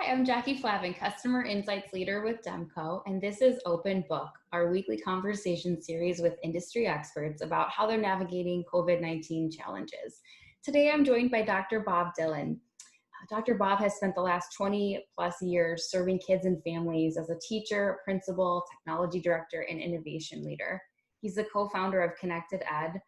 I'm Jackie Flavin, Customer Insights Leader with Demco, and this is Open Book, our weekly conversation series with industry experts about how they're navigating COVID-19 challenges. Today, I'm joined by Dr. Bob Dillon. Dr. Bob has spent the last 20 plus years serving kids and families as a teacher, principal, technology director, and innovation leader. He's the co-founder of Connected Ed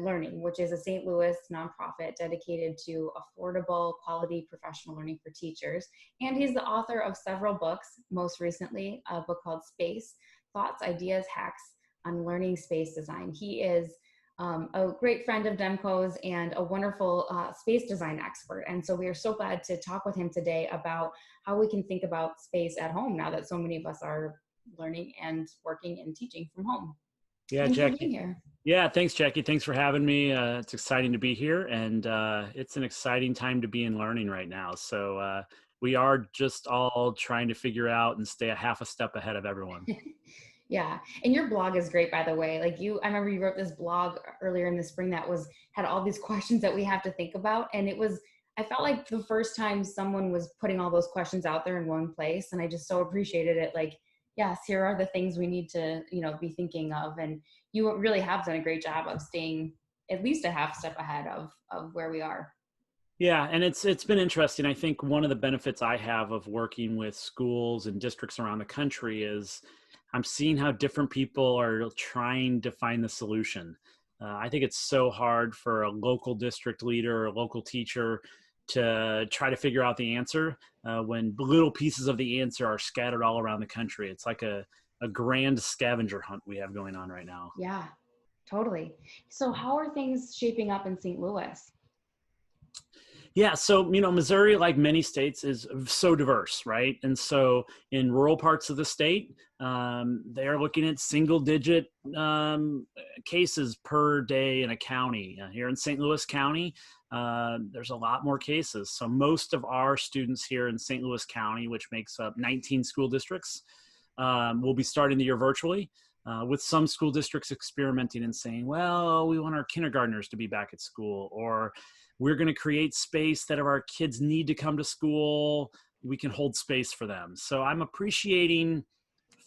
Learning, which is a St. Louis nonprofit dedicated to affordable, quality professional learning for teachers. And he's the author of several books, most recently a book called Space, Thoughts, Ideas, Hacks on Learning Space Design. He is a great friend of Demco's and a wonderful space design expert. And so we are so glad to talk with him today about how we can think about space at home now that so many of us are learning and working and teaching from home. Yeah, Thanks Jackie. for being here. Yeah, thanks, Jackie. Thanks for having me. It's exciting to be here, and it's an exciting time to be in learning right now. So we are just all trying to figure out and stay a half a step ahead of everyone. Yeah, and your blog is great, by the way. I remember you wrote this blog earlier in the spring that had all these questions that we have to think about, and I felt like the first time someone was putting all those questions out there in one place, and I just so appreciated it. Like, yes, here are the things we need to, be thinking of. And you really have done a great job of staying at least a half step ahead of where we are. Yeah, and it's been interesting. I think one of the benefits I have of working with schools and districts around the country is I'm seeing how different people are trying to find the solution. I think it's so hard for a local district leader or a local teacher to try to figure out the answer when little pieces of the answer are scattered all around the country. It's like a grand scavenger hunt we have going on right now. Yeah, totally. So how are things shaping up in St. Louis? Yeah, so, Missouri, like many states, is so diverse, right? And so in rural parts of the state, they're looking at single-digit cases per day in a county. Here in St. Louis County, there's a lot more cases. So most of our students here in St. Louis County, which makes up 19 school districts, will be starting the year virtually. With some school districts experimenting and saying, well, we want our kindergartners to be back at school, or we're going to create space that if our kids need to come to school, we can hold space for them. So I'm appreciating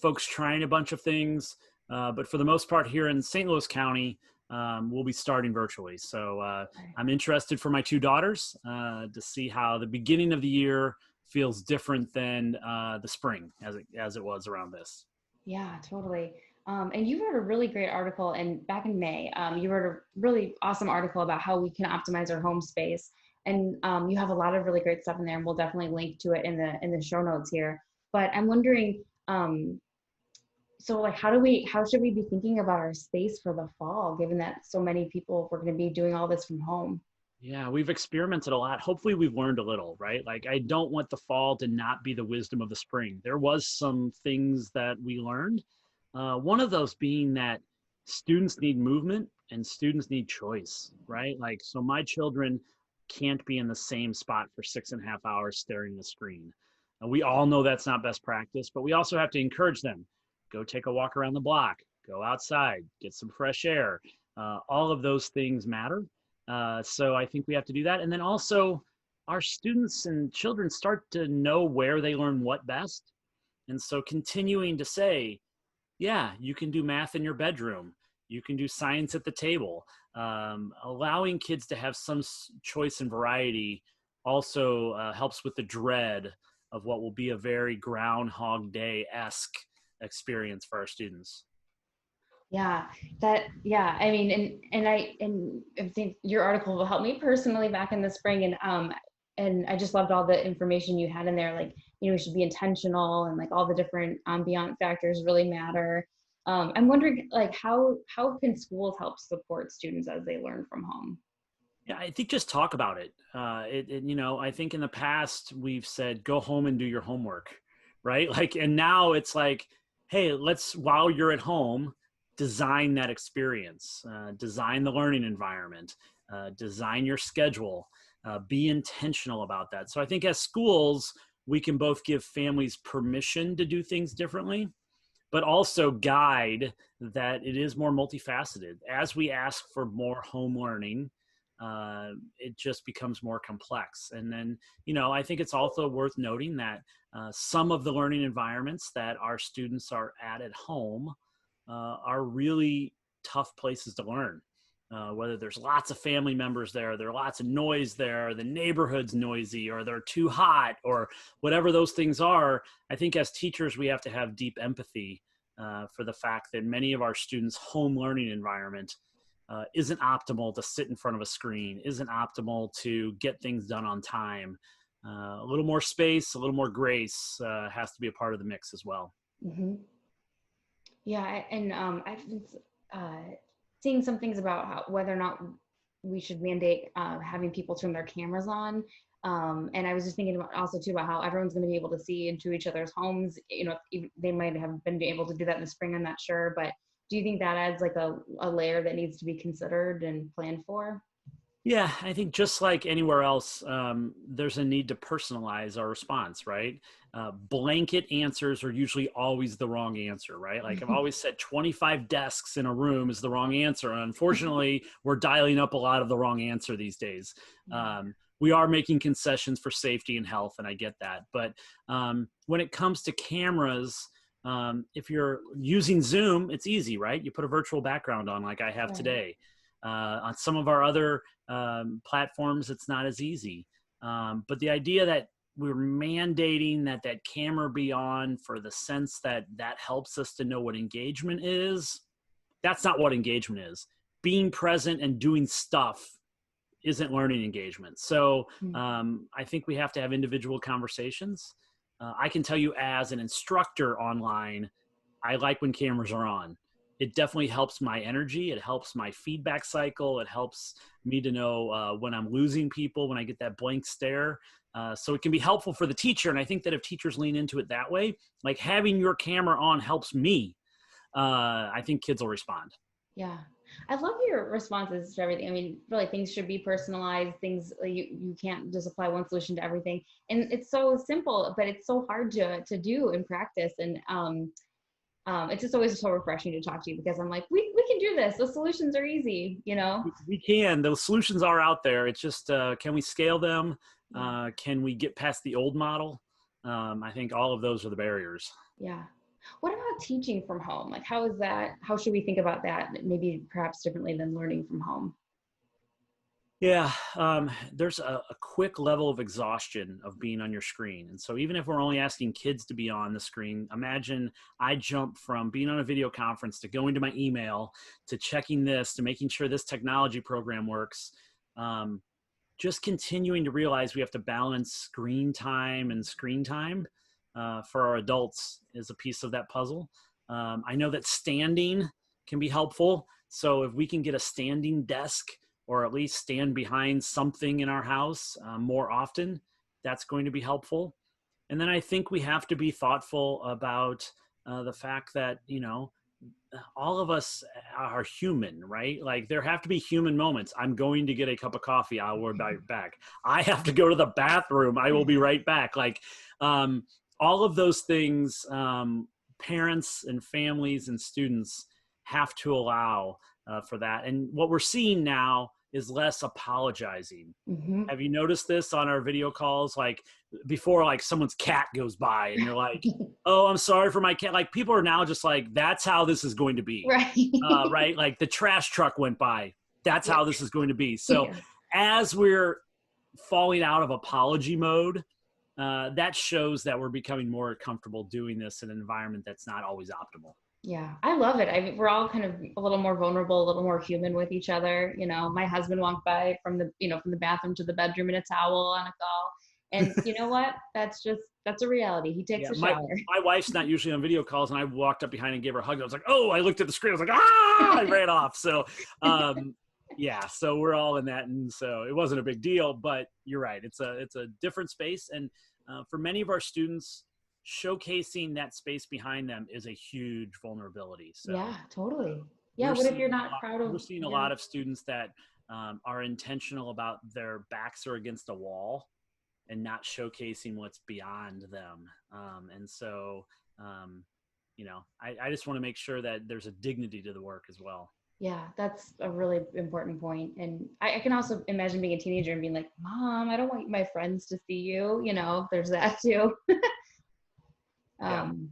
folks trying a bunch of things, but for the most part here in St. Louis County, we'll be starting virtually. So I'm interested for my two daughters to see how the beginning of the year feels different than the spring as it was around this. Yeah, totally. And you wrote a really great article, and back in May, you wrote a really awesome article about how we can optimize our home space. And you have a lot of really great stuff in there, and we'll definitely link to it in the show notes here. But I'm wondering, so like, how should we be thinking about our space for the fall, given that so many people were going to be doing all this from home? Yeah, we've experimented a lot. Hopefully we've learned a little, right? Like, I don't want the fall to not be the wisdom of the spring. There was some things that we learned. One of those being that students need movement and students need choice, right? Like, so my children can't be in the same spot for 6.5 hours staring at the screen. We all know that's not best practice, but we also have to encourage them. Go take a walk around the block, go outside, get some fresh air. All of those things matter. So I think we have to do that. And then also our students and children start to know where they learn what best. And so continuing to say, yeah, you can do math in your bedroom. You can do science at the table. Allowing kids to have some choice and variety also helps with the dread of what will be a very Groundhog Day-esque experience for our students. Yeah, I mean, and I think your article will help me personally back in the spring. And I just loved all the information you had in there. Like, we should be intentional, and like all the different ambient factors really matter. I'm wondering, like, how can schools help support students as they learn from home? Yeah, I think just talk about it. I think in the past we've said, go home and do your homework, right? Like, and now it's like, hey, while you're at home, design that experience, design the learning environment, design your schedule, be intentional about that. So I think as schools, we can both give families permission to do things differently, but also guide that it is more multifaceted. As we ask for more home learning, it just becomes more complex. And then, I think it's also worth noting that some of the learning environments that our students are at home are really tough places to learn. Whether there's lots of family members there are lots of noise there, the neighborhood's noisy, or they're too hot, or whatever those things are. I think as teachers, we have to have deep empathy for the fact that many of our students' home learning environment isn't optimal to sit in front of a screen, isn't optimal to get things done on time. A little more space, a little more grace has to be a part of the mix as well. Mm-hmm. Yeah, and I've been seeing some things about whether or not we should mandate having people turn their cameras on. And I was just thinking about also too about how everyone's going to be able to see into each other's homes. They might have been able to do that in the spring. I'm not sure, but do you think that adds like a layer that needs to be considered and planned for? Yeah, I think just like anywhere else, there's a need to personalize our response, right? Blanket answers are usually always the wrong answer, right? Like I've always said, 25 desks in a room is the wrong answer. And unfortunately, we're dialing up a lot of the wrong answer these days. We are making concessions for safety and health, and I get that. But when it comes to cameras, if you're using Zoom, it's easy, right? You put a virtual background on like I have today. On some of our other platforms, it's not as easy. But the idea that we're mandating that camera be on for the sense that helps us to know what engagement is, that's not what engagement is. Being present and doing stuff isn't learning engagement. So I think we have to have individual conversations. I can tell you as an instructor online, I like when cameras are on. It definitely helps my energy. It helps my feedback cycle. It helps me to know when I'm losing people, when I get that blank stare. So it can be helpful for the teacher. And I think that if teachers lean into it that way, like having your camera on helps me, I think kids will respond. Yeah. I love your responses to everything. I mean, really, things should be personalized. Things you can't just apply one solution to everything. And it's so simple, but it's so hard to do in practice. And it's just always so refreshing to talk to you because I'm like, we can do this. The solutions are easy, We can. Those solutions are out there. It's just, can we scale them? Yeah. Can we get past the old model? I think all of those are the barriers. Yeah. What about teaching from home? Like, how should we think about that? Maybe perhaps differently than learning from home. Yeah, there's a quick level of exhaustion of being on your screen. And so even if we're only asking kids to be on the screen, imagine I jump from being on a video conference to going to my email to checking this to making sure this technology program works. Just continuing to realize we have to balance screen time and screen time for our adults is a piece of that puzzle. I know that standing can be helpful. So if we can get a standing desk or at least stand behind something in our house more often, that's going to be helpful. And then I think we have to be thoughtful about the fact that, all of us are human, right? Like there have to be human moments. I'm going to get a cup of coffee. I will be right back. I have to go to the bathroom. I will be right back. Like all of those things, parents and families and students have to allow for that. And what we're seeing now is less apologizing. Mm-hmm. Have you noticed this on our video calls? Like before, like someone's cat goes by and you're like, oh, I'm sorry for my cat. Like people are now just like, that's how this is going to be. Right. Right. Like the trash truck went by. That's how this is going to be. So Yeah. as we're falling out of apology mode, that shows that we're becoming more comfortable doing this in an environment that's not always optimal. Yeah, I love it. We're all kind of a little more vulnerable, a little more human with each other. My husband walked by from the bathroom to the bedroom in a towel on a call. And you know what? That's a reality. He takes a shower. My wife's not usually on video calls, and I walked up behind and gave her a hug. I was like, oh, I looked at the screen. I was like, ah, I ran off. So, yeah, so we're all in that. And so it wasn't a big deal, but you're right. It's a different space. And for many of our students, showcasing that space behind them is a huge vulnerability. So yeah, totally. Yeah. What if you're not proud of? We're seeing a lot of students that are intentional about their backs are against a wall and not showcasing what's beyond them. And so, I just want to make sure that there's a dignity to the work as well. Yeah, that's a really important point. And I can also imagine being a teenager and being like, Mom, I don't want my friends to see you. There's that too. Yeah. Um,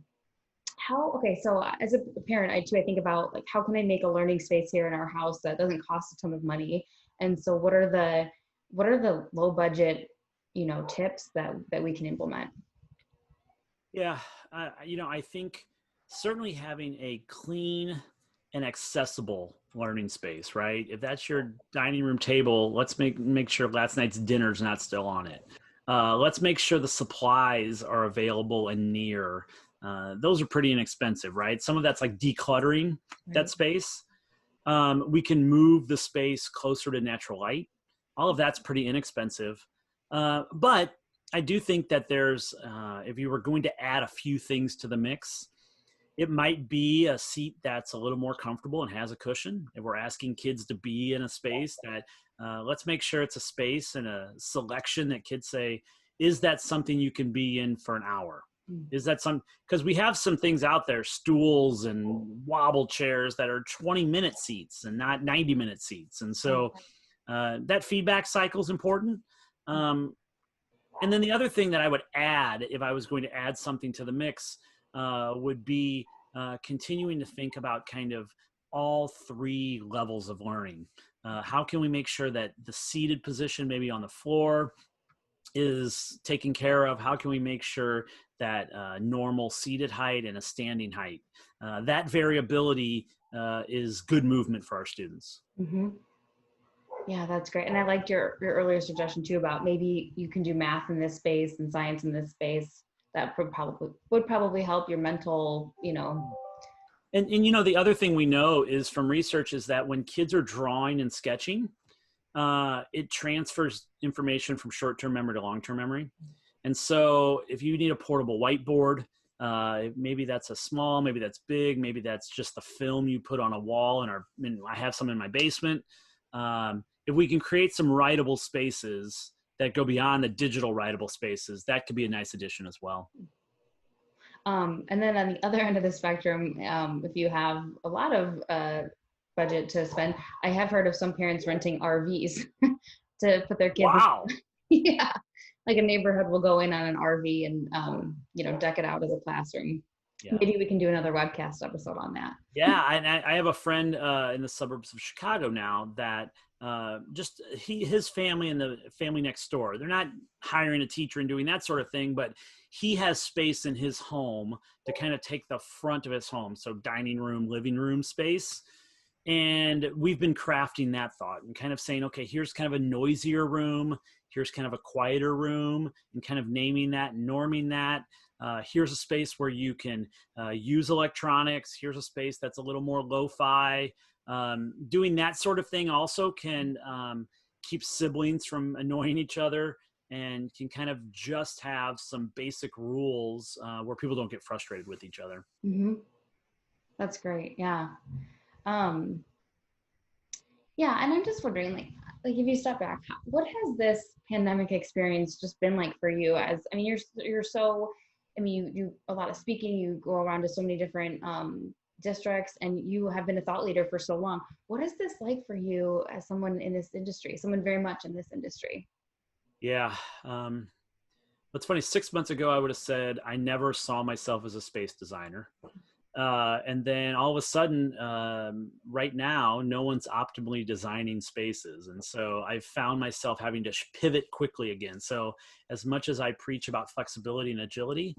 okay, so as a parent, I think about like, how can I make a learning space here in our house that doesn't cost a ton of money? And so what are the low budget, tips that we can implement? Yeah. I think certainly having a clean and accessible learning space, right? If that's your dining room table, let's make sure last night's dinner's not still on it. Let's make sure the supplies are available and near. Those are pretty inexpensive, right? Some of that's like decluttering that Right. space. We can move the space closer to natural light. All of that's pretty inexpensive. But I do think that if you were going to add a few things to the mix, it might be a seat that's a little more comfortable and has a cushion. If we're asking kids to be in a space that, let's make sure it's a space and a selection that kids say, is that something you can be in for an hour? Mm. Is that because we have some things out there, stools and wobble chairs that are 20-minute seats and not 90-minute seats. And Right. so that feedback cycle is important. And then the other thing that I would add, if I was going to add something to the mix, would be continuing to think about kind of all three levels of learning. How can we make sure that the seated position, maybe on the floor, is taken care of? How can we make sure that normal seated height and a standing height, that variability is good movement for our students? Hmm. Yeah, that's great. And I liked your earlier suggestion too about maybe you can do math in this space and science in this space. That would probably help your mental, And the other thing we know is from research is that when kids are drawing and sketching, it transfers information from short-term memory to long-term memory. And so if you need a portable whiteboard, maybe that's a small, maybe that's big, maybe that's just the film you put on a wall. I have some in my basement. If we can create some writable spaces that go beyond the digital writable spaces, that could be a nice addition as well. And then on the other end of the spectrum, if you have a lot of budget to spend, I have heard of some parents renting RVs to put their kids Wow. in. Yeah, like a neighborhood will go in on an RV and deck it out as a classroom. Yeah. Maybe we can do another webcast episode on that. Yeah, and I have a friend in the suburbs of Chicago now that his family and the family next door, they're not hiring a teacher and doing that sort of thing, but he has space in his home to kind of take the front of his home, so dining room, living room space. And we've been crafting that thought and kind of saying, okay, here's kind of a noisier room, here's kind of a quieter room, and kind of naming that, norming that. Here's a space where you can use electronics. Here's a space that's a little more lo-fi. Doing that sort of thing also can keep siblings from annoying each other and can kind of just have some basic rules where people don't get frustrated with each other. Hmm. That's great. Yeah. Um, yeah, and I'm just wondering, like if you step back, what has this pandemic experience just been like for you? I mean, you're so, I mean, you do a lot of speaking, you go around to so many different districts, and you have been a thought leader for so long. What is this like for you as someone in this industry, someone very much in this industry? Yeah. What's funny, 6 months ago, I would have said I never saw myself as a space designer. And then all of a sudden, right now, no one's optimally designing spaces. And so I found myself having to pivot quickly again. So as much as I preach about flexibility and agility,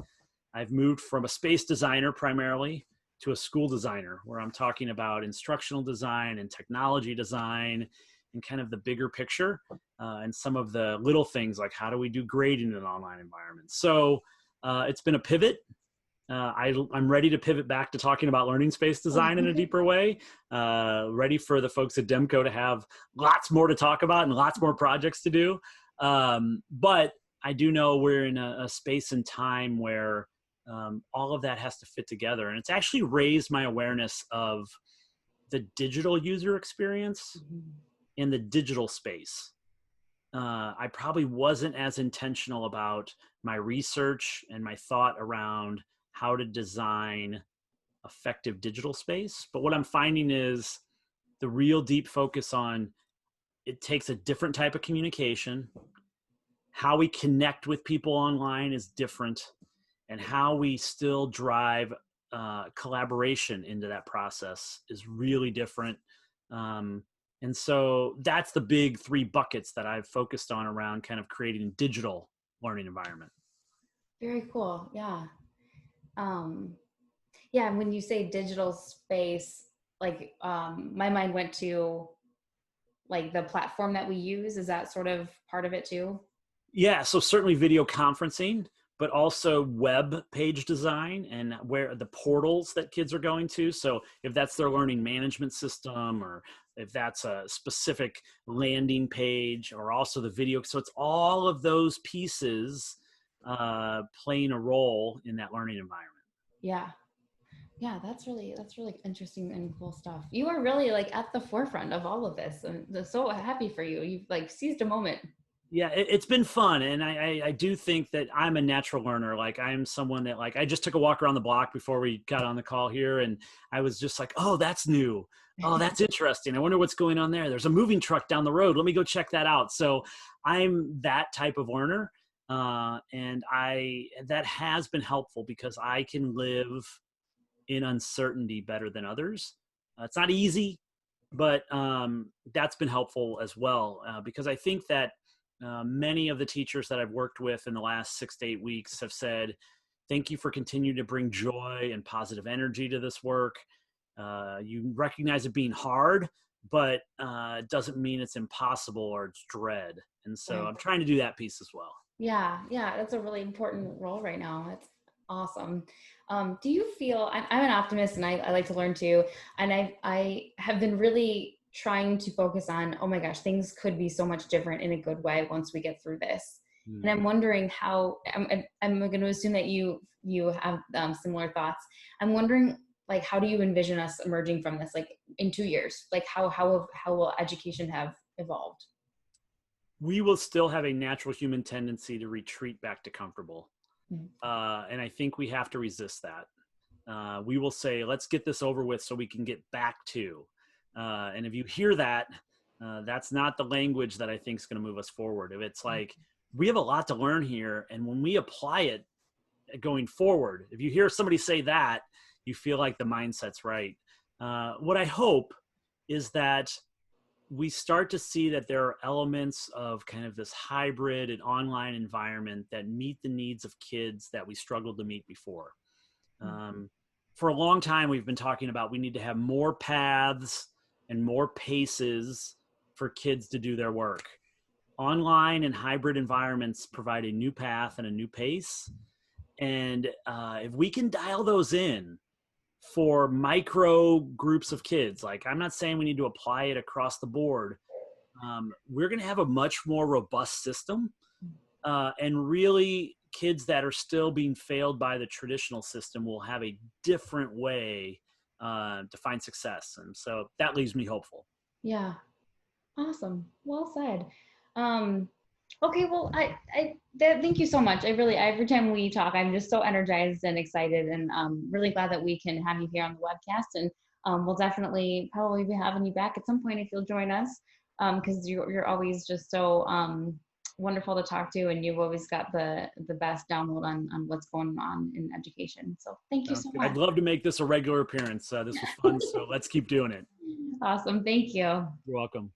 I've moved from a space designer primarily to a school designer, where I'm talking about instructional design and technology design and kind of the bigger picture, and some of the little things like how do we do grading in an online environment. So it's been a pivot. I'm ready to pivot back to talking about learning space design in a deeper way. Ready for the folks at Demco to have lots more to talk about and lots more projects to do. But I do know we're in a space and time where all of that has to fit together. And it's actually raised my awareness of the digital user experience in the digital space. I probably wasn't as intentional about my research and my thought around how to design effective digital space. But what I'm finding is the real deep focus on it takes a different type of communication. How we connect with people online is different, and how we still drive collaboration into that process is really different. And so that's the big 3 buckets that I've focused on around kind of creating a digital learning environment. Very cool. Yeah. Yeah. And when you say digital space, like my mind went to like the platform that we use. Is that sort of part of it too? Yeah, so certainly video conferencing, but also web page design and where the portals that kids are going to. So if that's their learning management system, or if that's a specific landing page, or also the video. So it's all of those pieces playing a role in that learning environment. Yeah. Yeah, that's really interesting and cool stuff. You are really like at the forefront of all of this, and I'm so happy for you. You've like seized a moment. Yeah, it's been fun, and I do think that I'm a natural learner. Like, I'm someone that, like, I just took a walk around the block before we got on the call here, and I was just like, oh, that's new. Oh, that's interesting. I wonder what's going on there. There's a moving truck down the road. Let me go check that out. So I'm that type of learner, and that has been helpful because I can live in uncertainty better than others. It's not easy, but that's been helpful as well, because I think that many of the teachers that I've worked with in the last 6 to 8 weeks have said, thank you for continuing to bring joy and positive energy to this work. You recognize it being hard, but it doesn't mean it's impossible or it's dread. And so Right. I'm trying to do that piece as well. Yeah, yeah, that's a really important role right now. That's awesome. Do you feel I'm an optimist and I like to learn too, and I have been really trying to focus on, oh my gosh, things could be so much different in a good way once we get through this. And Hmm. I'm wondering how I'm going to assume that you have similar thoughts. I'm wondering, like, how do you envision us emerging from this, like in 2 years? Like how will education have evolved? We will still have a natural human tendency to retreat back to comfortable. Mhm. And I think we have to resist that. We will say, let's get this over with so we can get back to. And if you hear that, that's not the language that I think is going to move us forward. If it's like, we have a lot to learn here, and when we apply it going forward, if you hear somebody say that, you feel like the mindset's right. What I hope is that we start to see that there are elements of kind of this hybrid and online environment that meet the needs of kids that we struggled to meet before. Um, for a long time, we've been talking about we need to have more paths and more paces for kids to do their work. Online and hybrid environments provide a new path and a new pace. And if we can dial those in for micro groups of kids, like, I'm not saying we need to apply it across the board, we're going to have a much more robust system, and really kids that are still being failed by the traditional system will have a different way to find success. And so that leaves me hopeful. Yeah. Awesome. Well said. Um, okay, well, thank you so much. I really, every time we talk, I'm just so energized and excited, and really glad that we can have you here on the webcast. And we'll definitely probably be having you back at some point if you'll join us, because you're always just so wonderful to talk to, and you've always got the best download on what's going on in education. So thank you Sounds so good. I'd much. love to make this a regular appearance. This was fun, so let's keep doing it. Awesome. Thank you. You're welcome.